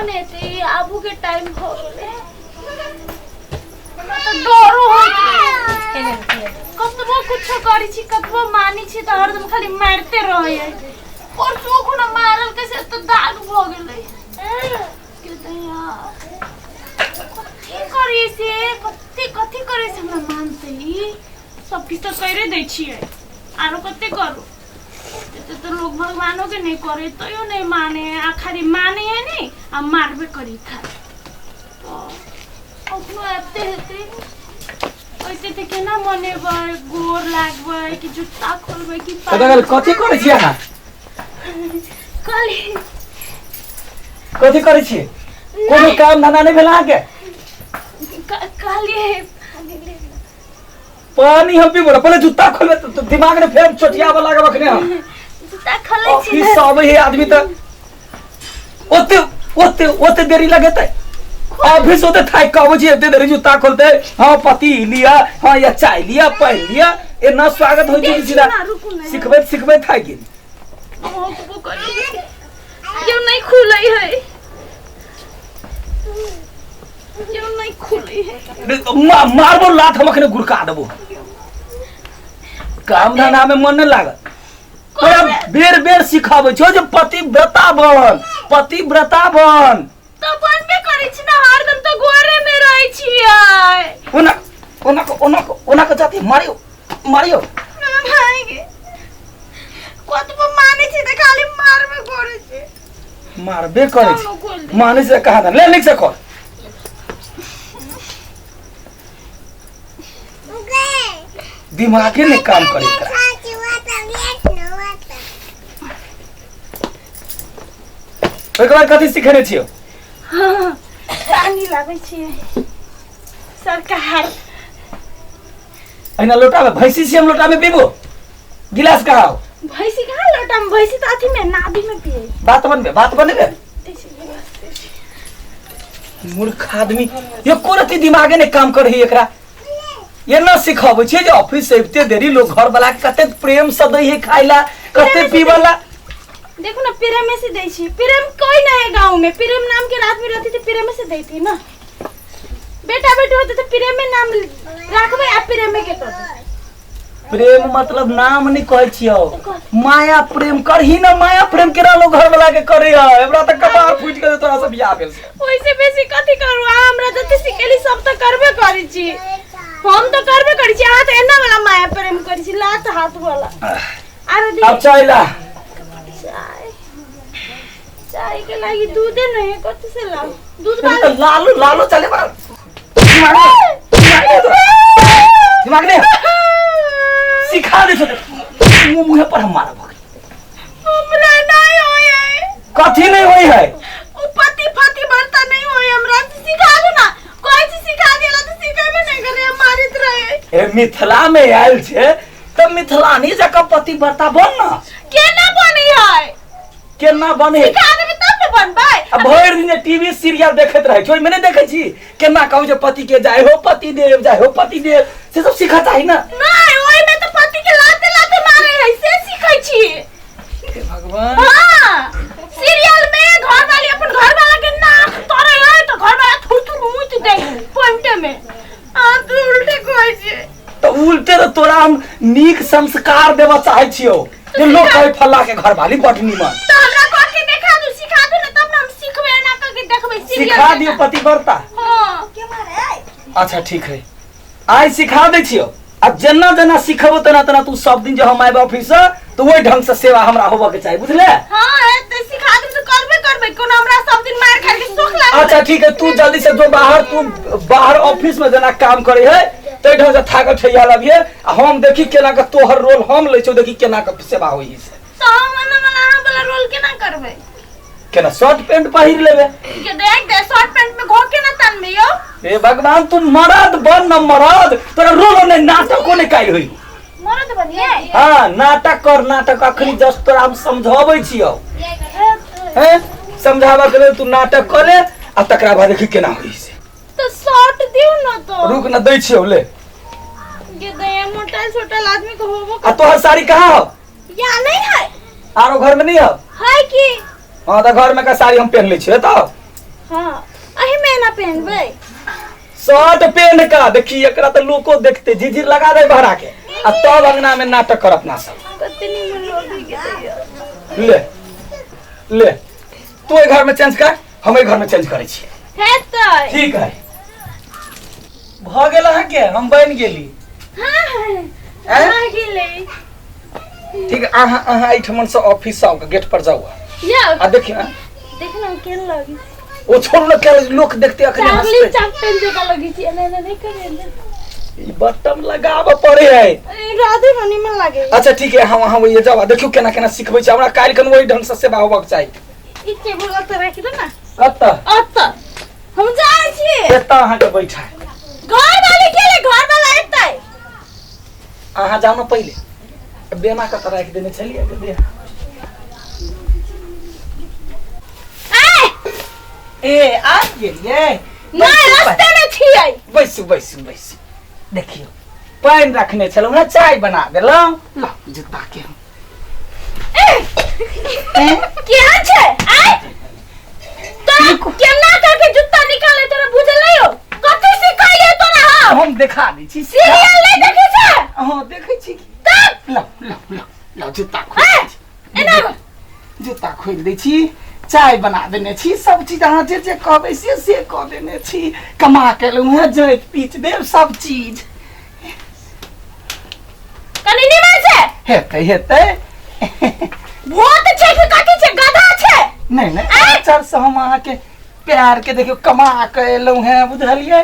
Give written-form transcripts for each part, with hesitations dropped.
ने ते आबू के टाइम हो गेले तो डरो हो कतबो कुछ करी छी कतबो मानी छी तो हरदम खाली मारते रहे और चोख न मारल कैसे तो दाग हो गेले के दया करी से कथि करे से हमरा मानते ही सब किछ तो करे दै छिए आरो कते करू तो लोग भगवानों के नहीं करे तो यो नहीं माने आखिरी माने है नहीं आ मारबे करी खा तो अपनो आते हेते ओइते ते केना मनेबे गोर लागबे कि जूता खोलबे कि कतगल कथि करे छी अहाँ कथि करे छी कोनो काम धंधा नहीं भेला के काली पानी हम पीबो पहले जूता खोलबे तो दिमाग में फेर चोटिया वाला के बखने हम जूता खोले छी ऑफिस सब है आदमी तो ओते देरी लगेते ऑफिस होते थाई कहबो जी एते देरी जूता खोलते हां पति लिया हां या चाय लिया पहन लिया ए ना स्वागत हो जी सीधा सिखबे थाई गिन क्यों नहीं खुलाई है क्यों नहीं खुली है मारबो लात हम अखने गुरका देबो काम धंधा में मन न लागत तोरा बेर बेर सिखाबै छो जे पतिव्रता बन तो बनबे करै छी ना हरदम तो घरे में रहै छियै ओना के जाति मारियो भाई के कतबो माने छी त खाली मारबे करै छी माने से कहा था ले लिख सको दिमाग ने काम करे कथी सिखेने छियो पानी लाबै छियै सरकार ऐना लोटा में भैंसी से हम लोटा में पीबो गिलास कहां भैंसी कहां लोटा में भैंसी तो अथी में नादी में पिए बात बनबे मूर्ख आदमी ये कोरती दिमागे ने काम कर ही एकरा ये न सिखाबै छै जे ऑफिस से एते देरी लोग घर वाला कते प्रेम से दै है खाइला कते पीवाला देखो ना प्रेम में से दै छी प्रेम कोई ना है गांव में प्रेम नाम के आदमी रहती तो प्रेम में से देती ना बेटा बेटी होते तो प्रेम में नाम रखबे आ प्रेम में के तो प्रेम मतलब नाम नहीं कहै छियो माया प्रेम करही ना माया प्रेम केरा लोग घर वाला के करे है हमरा त कपार फूट के तोरा सब बियाह भेल ओइसे बेसी कथि करू हमरा जते सिखेली सब तो करबे करी छी हम तो करबे करी छी आ त एना वाला माया प्रेम करी छी लात हाथ वाला आरो अब चाइला चाय के लागि दूध नहीं कथि से लाओ दूध लालो चले बा दिमाग ने सिखा दे छो मुंह पर हम मारब हमरा नहीं होय कथि नहीं होय है ओ पति फति बर्ता नहीं होय हमरा सिखा दो ना कोई चीज सिखा देला तो सिखेबे नहीं करे मारित रहे ए मिथिला में आयल छे त मिथिलानी जका पति बर्ता बन ना केना बनी है केना बने सिखा देबे तब न बनबै अब भर दिन टीवी सीरियल देखत रहे छोई मैंने देखे छी केना कहू जे पति के जाय हो पति देव से सब सिखा चाहि ना नहीं ओइ में तो पति के लाते मारे है से सिखै छी हे भगवान हां सीरियल में घर वाली अपन घर वाला के नाक तोरे है तो घर वाला थुथु मुत दे पॉइंट में आ तू उल्टे कहै छी तो उल्टे तो तोरा हम नीक संस्कार देबा चाहे छियो जे लोग कहे फल्ला के घर वाली बड निमन तो हमरा को के सिखा दू ना तब ना हम सिखबे ना के देखबे सीरियल सिखा दियो पतिव्रता हां के मारे अच्छा ठीक है आई सिखा दे छियो अब जना सिखबो तना तू सब दिन जो हम आइब ऑफिस तो वही ढंग से सेवा हमरा होबे के चाहिए बुझले हां ते सिखा दे तो करबे कोनो हमरा सब दिन मार खा के सुख लागे अच्छा ठीक है तू जल्दी से जो बाहर ऑफिस में जना काम करे है तो ढंग से थाकल ठैया लबिए हम देखी केना के तोहर रोल हम ले छौ देखी केना के सेवा होई से तो हम वाला रोल केना करबे केना शॉर्ट पैंट पहिर लेबे के देख दे शॉर्ट पैंट में घोक के ना तन में यो ए भगवान तू मर्द बन न मर्द तोरा रोल ने नाटको ने काई होई मर्द बनिए हां नाटक अखनी जस्ट तोरा हम समझाबै छियो हैं समझावा के तू नाटक कर ले आ तकरा बाद देखी केना होई से तो शॉर्ट दियो ना तो रुक न दै छियो ले के दे मोटा छोटा आदमी को होबो आ तोहर साड़ी कहां हो या नहीं है आरो घर में नहीं हो है की हां त घर में का साड़ी हम पहन ले छियो त हां अही महीना पहनबै शर्ट पेन का देखी एकरा तो लोको देखते झिझिर लगा दे बहरा के आ तब अंगना में नाटक कर अपना सब कतनी में लोग के ले ले तू ए घर में चेंज कर हम ए घर में चेंज करे छी है तो ठीक है भ गेल है के हम बन गेली हां आ गेले ठीक है आहा एठमन से ऑफिस आओ गेट पर जाओ या आ देखिए देखना केन लगी वो छोड़ ना क्या लोग देखते अखरे चार्ली हंसते चैप्टन जगह लगी थी नहीं करे ई बटन लगाबे पड़े है राधे रानी में लगे अच्छा ठीक है हम ये जावा देखियो केना केना सिखबै छै हमरा काल कन वही ढंग से सेवा होबाक चाहिए ई टेबल पर रख दो ना कत अत हम जाय छी एता अहाँ के बैठा घर वाले केले घर वाला एतै अहाँ जाओ ना पहले बेना का तरह रख देने चलिए के दे ए आ गेलिए नहीं रास्ते में छियै बैसू बैसू बैसू देखियो पानी रखने चलो ना चाय बना देलौ ला जूता के क्या छै आय तो केना करके जूता निकाले तोरा बुझल नहीं हो कथि सिखाइले तोरा हम दिखा दै छी सीरियल नहीं देखे छै हां देखै छी तब ला ला ला ला जूता खोल एना जूता खोल दै छी चाय बना देने छी सब चीज अहाँ जे कहबै से कह देने छी कमा के लूँ जैत पीच देव सब चीज कनी निमन छै हेतै हेतै भूत छै कि कथि छै गधा छै नहीं नहीं चल से हम अहाँ के प्यार के देखियो कमा के एलौ हैं बुझलियै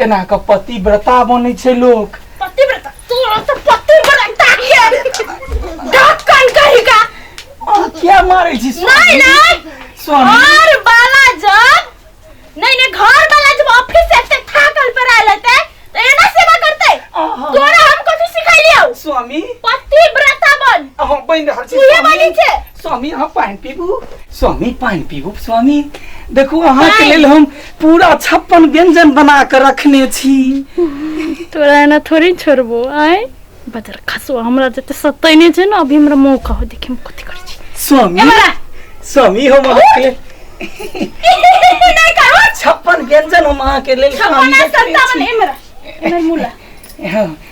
एना के पतिव्रता बनै छै लोग पतिव्रता तू तो पतिव्रता के ढक्कन कही का क्या मारै छी नहीं नहीं स्वामी घर वाला जब नहीं नहीं घर वाला जब ऑफिस से थाकल पर आए लेते तो एना सेवा करते तोरा हम कथि सिखाई लियो स्वामी पतिव्रता बन अहाँ बन रहल छी तू ये बनी छै स्वामी अहाँ पानी पीबू स्वामी पानी पीबू स्वामी देखू अहाँ के लेल हम पूरा 56 व्यंजन बना के रखने छी तोरा एना थोड़ी छोड़बो आय बजर खसो हमरा जते सतैने छै न अभी हमरा मौका हो देखि हम कथि करै छी स्वामी एमरा स्वामी हम अहाँ के नहीं करो 56 व्यंजन हम अहाँ के लेल छप्पन संतावन एमरा एमर मुला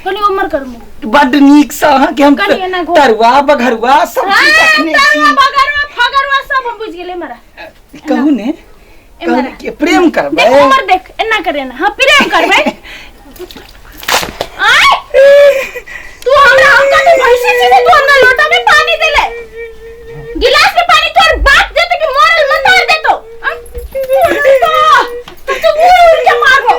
कनी उमर कर मु बड नीक से अहाँ के हम कनी एना घो तरुआ बघरुआ सब चीज रखने छी तरुआ बगरवा फगरवा सब हम बुझ गेले एमरा कहू ने कहू के प्रेम करबै देख उमर देख एना करे ना हां प्रेम करबै आय तू हमरा हम कथि भैंसी छी तू हमरा लोटा में पानी देले गिलास में पानी तोर बाप देते कि मोरल मतार देतो तू उड़ के मारबो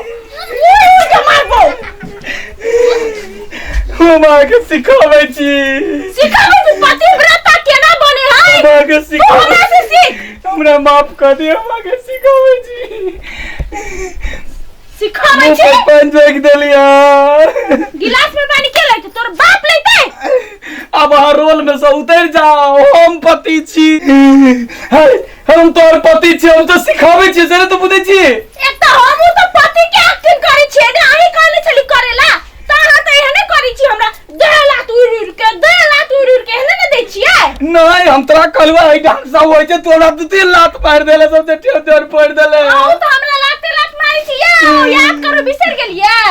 हम आके सिखाबै छी तू पतिव्रता केना बने है हम आके सिखाबै हमरा से सीख हमरा माफ कर दे हम आके सिखाबै छी सिखाबै छी पानी फेंक देलिया गिलास में पानी के लेते तोर बाप लेते अब हर रोल में से उतर जाओ हम पति छी हम तोर पति छी हम तो सिखाबै छी से तो बुझै छी एक तो हम तो पति के एक्टिंग करै छी ने आही कहले छली करेला तारा त एहने करै छी हमरा देला तू उड़ के एहने न दै छियै नहीं हम तोरा कहलवा ई ढंग से होय छै तोरा दू तीन लात मार देले सब ठेर ठेर पड़ देले आओ तो हमरा लात मारी छी याद करो बिसर गेलियै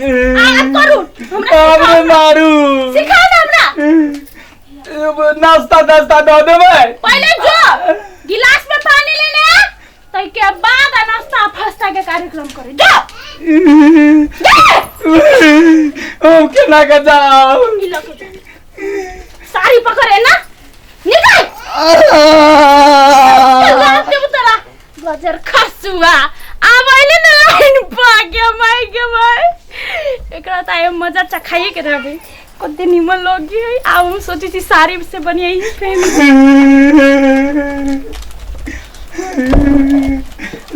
याद करू हमरा मारू सिखा दे हमरा नाश्ता दो देबै पहले जो गिलास में पानी ले ले तै के बाद नाश्ता फस्ता के कार्यक्रम करे जा हम केना के जाओ साड़ी पकड़े ना निकल तेरा गजर खसुआ आबैले न लाइन पाके माय एकरा त आय मजा चखाइए के रहबे कते निमन लगी है आब हम सोची छी साड़ी से बनिए ही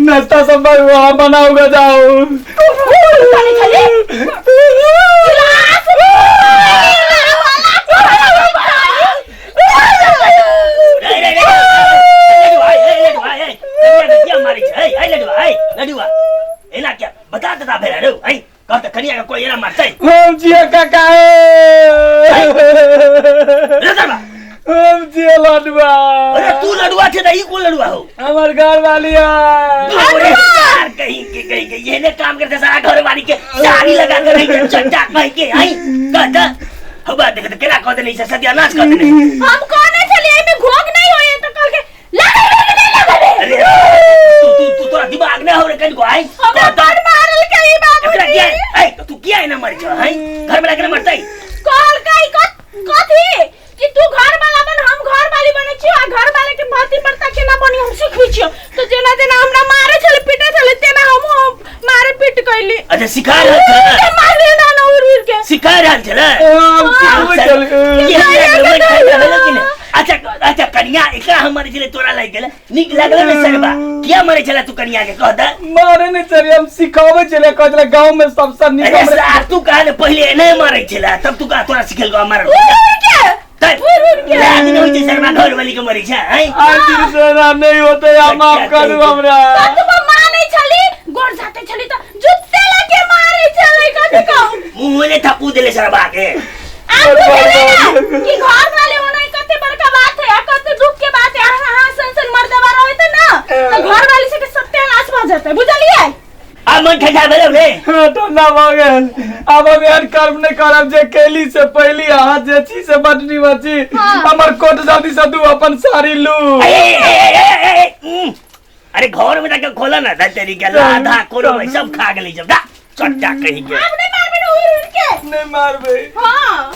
नाश्ता सब बनाओगे जाओ बता देता फिर कब तक कनिया का कोई ये ना मरता है हम जिया काका रतबा हम जिया लडुआ अरे तू लडुआ बात है ई कोन लड़ुआ हो हमार घर वाली है अरे यार कहीं के ये ने काम करते सारा घर वाली के साड़ी लगा के रही चट्टा कह के आई कहता हवा देख के केला कह दे नहीं सत्यानाश कर दे हम कोने चले में घोग नहीं होए तो कल के लगा अरे तू तोरा दिमाग ना हो रे कहीं को आई हमरा पर मारल के ई एकरा क्या बाबूजी है तू क्या है ना मर जा है घर में लगे मरता ही कॉल काई कथी कि तू घर वाला बन हम घर वाली बने छी आ घर वाले के भाती मरता के ना बनी हम सिखबै छी तो जेना जेना हमरा मारे छले पीटे छले तेना हम मारे पीट कैली अच्छा सिखा रहा था मार दे ना उड़ के सिखा रहा चला अच्छा अच्छा कन्या एकरा हमारे चले तोरा लग गेल निक लागल में सरबा क्या मरे चला तू कन्या के कहता मारे नहीं चले हम सिखावे चले कहले गांव में सबसे निक अरे हमरे सार तू कहा पहले नहीं मारे चला तब तू कहा तोरा सिखल को मार लाग नहीं होती शर्मा घर वाली के मरी छा हैं आखिर से ना नहीं होते या माफ करू हमरा तू माने छली गोड़ जाते छली तो जुत्ते लगे मारे छले कथी कहू मुंह में थप्पू देले शर्मा के आप कि घर वाले होना कते बड़का बात है कते दुख के बात है हां संसन मर्दवा रहे थे ना तो घर वाली से के सत्यानाश हो जाता है बुझलिए आ मन ठठा भेलो रे ठंडा भ गेल अब हम यार कर्म नहीं करब जे केली से पहली हाथ जे छी से बटनी बची हमर कोट जल्दी से दू अपन साड़ी लू अरे घर में जाके खोला ना तेरी के आधा कोनो में सब खा गेली जब चट्टा कहीं के आप नहीं मारबे उड़ के नहीं मारबे हां